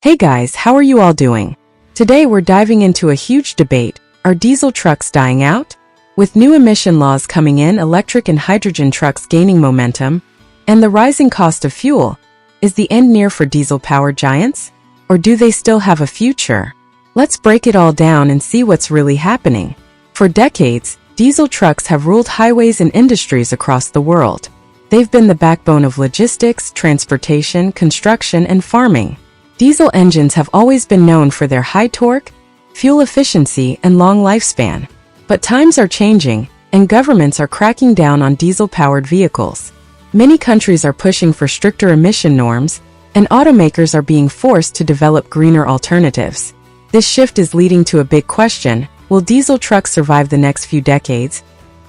Hey guys, how are you all doing? Today we're diving into a huge debate. Are diesel trucks dying out? With new emission laws coming in, electric and hydrogen trucks gaining momentum, and the rising cost of fuel, is the end near for diesel-powered giants? Or do they still have a future? Let's break it all down and see what's really happening. For decades, diesel trucks have ruled highways and industries across the world. They've been the backbone of logistics, transportation, construction, and farming. Diesel engines have always been known for their high torque, fuel efficiency, and long lifespan. But times are changing, and governments are cracking down on diesel-powered vehicles. Many countries are pushing for stricter emission norms, and automakers are being forced to develop greener alternatives. This shift is leading to a big question: will diesel trucks survive the next few decades,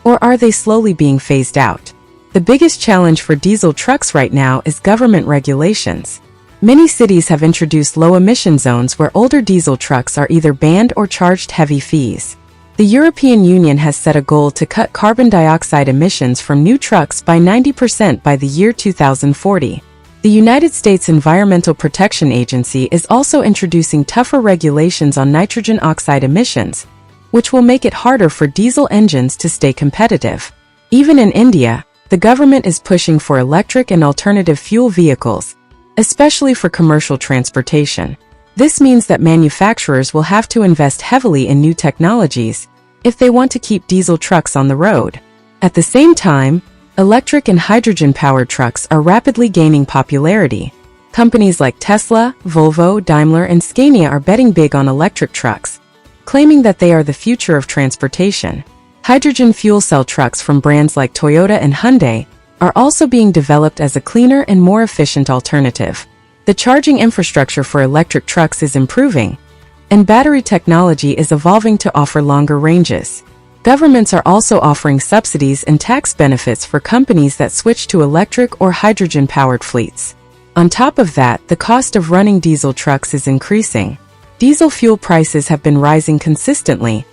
or are they slowly being phased out? The biggest challenge for diesel trucks right now is government regulations. Many cities have introduced low-emission zones where older diesel trucks are either banned or charged heavy fees. The European Union has set a goal to cut carbon dioxide emissions from new trucks by 90% by the year 2040. The United States Environmental Protection Agency is also introducing tougher regulations on nitrogen oxide emissions, which will make it harder for diesel engines to stay competitive. Even in India, the government is pushing for electric and alternative fuel vehicles, especially for commercial transportation. This means that manufacturers will have to invest heavily in new technologies if they want to keep diesel trucks on the road. At the same time, electric and hydrogen-powered trucks are rapidly gaining popularity. Companies like Tesla, Volvo, Daimler, and Scania are betting big on electric trucks, claiming that they are the future of transportation. Hydrogen fuel cell trucks from brands like Toyota and Hyundai are also being developed as a cleaner and more efficient alternative. The charging infrastructure for electric trucks is improving, and battery technology is evolving to offer longer ranges. Governments are also offering subsidies and tax benefits for companies that switch to electric or hydrogen-powered fleets. On top of that, the cost of running diesel trucks is increasing. Diesel fuel prices have been rising consistently,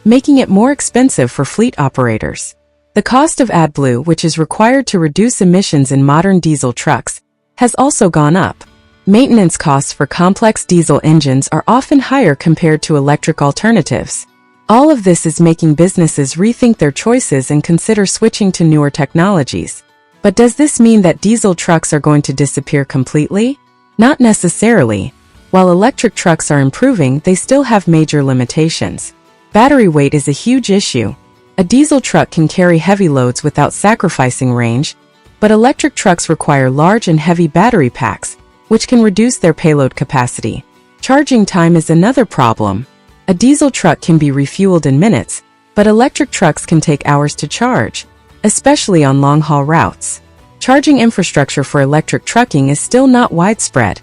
making it more expensive for fleet operators. The cost of AdBlue, which is required to reduce emissions in modern diesel trucks, has also gone up. Maintenance costs for complex diesel engines are often higher compared to electric alternatives. All of this is making businesses rethink their choices and consider switching to newer technologies. But does this mean that diesel trucks are going to disappear completely? Not necessarily. While electric trucks are improving, they still have major limitations. Battery weight is a huge issue. A diesel truck can carry heavy loads without sacrificing range, but electric trucks require large and heavy battery packs, which can reduce their payload capacity. Charging time is another problem. A diesel truck can be refueled in minutes, but electric trucks can take hours to charge, especially on long-haul routes. Charging infrastructure for electric trucking is still not widespread,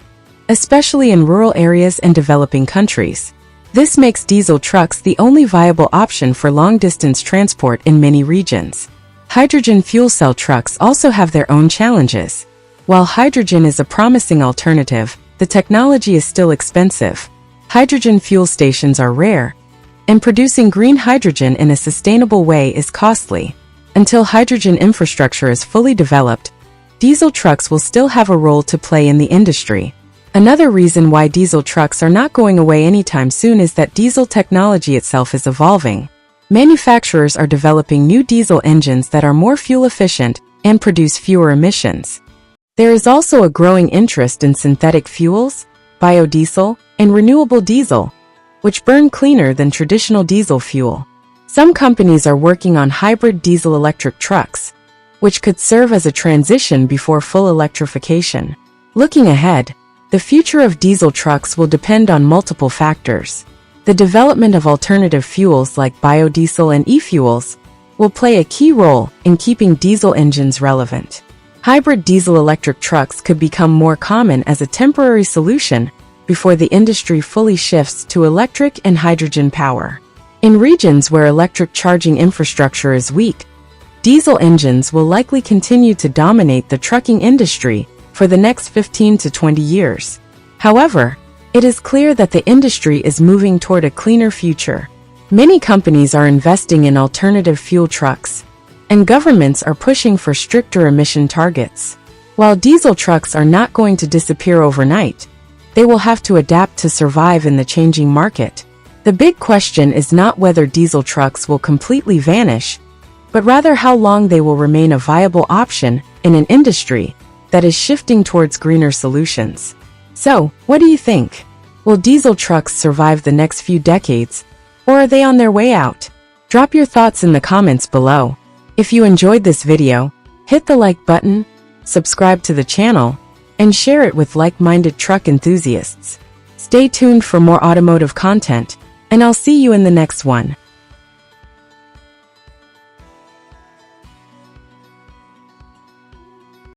especially in rural areas and developing countries. This makes diesel trucks the only viable option for long-distance transport in many regions. Hydrogen fuel cell trucks also have their own challenges. While hydrogen is a promising alternative, the technology is still expensive. Hydrogen fuel stations are rare, and producing green hydrogen in a sustainable way is costly. Until hydrogen infrastructure is fully developed, diesel trucks will still have a role to play in the industry. Another reason why diesel trucks are not going away anytime soon is that diesel technology itself is evolving. Manufacturers are developing new diesel engines that are more fuel efficient and produce fewer emissions. There is also a growing interest in synthetic fuels, biodiesel, and renewable diesel, which burn cleaner than traditional diesel fuel. Some companies are working on hybrid diesel-electric trucks, which could serve as a transition before full electrification. Looking ahead, the future of diesel trucks will depend on multiple factors. The development of alternative fuels like biodiesel and e-fuels will play a key role in keeping diesel engines relevant. Hybrid diesel-electric trucks could become more common as a temporary solution before the industry fully shifts to electric and hydrogen power. In regions where electric charging infrastructure is weak, diesel engines will likely continue to dominate the trucking industry for the next 15 to 20 years. However, it is clear that the industry is moving toward a cleaner future. Many companies are investing in alternative fuel trucks, and governments are pushing for stricter emission targets. While diesel trucks are not going to disappear overnight, They will have to adapt to survive in the changing market. The big question is not whether diesel trucks will completely vanish, but rather how long they will remain a viable option in an industry that is shifting towards greener solutions. So, what do you think? Will diesel trucks survive the next few decades, or are they on their way out? Drop your thoughts in the comments below. If you enjoyed this video, hit the like button, subscribe to the channel, and share it with like-minded truck enthusiasts. Stay tuned for more automotive content, and I'll see you in the next one.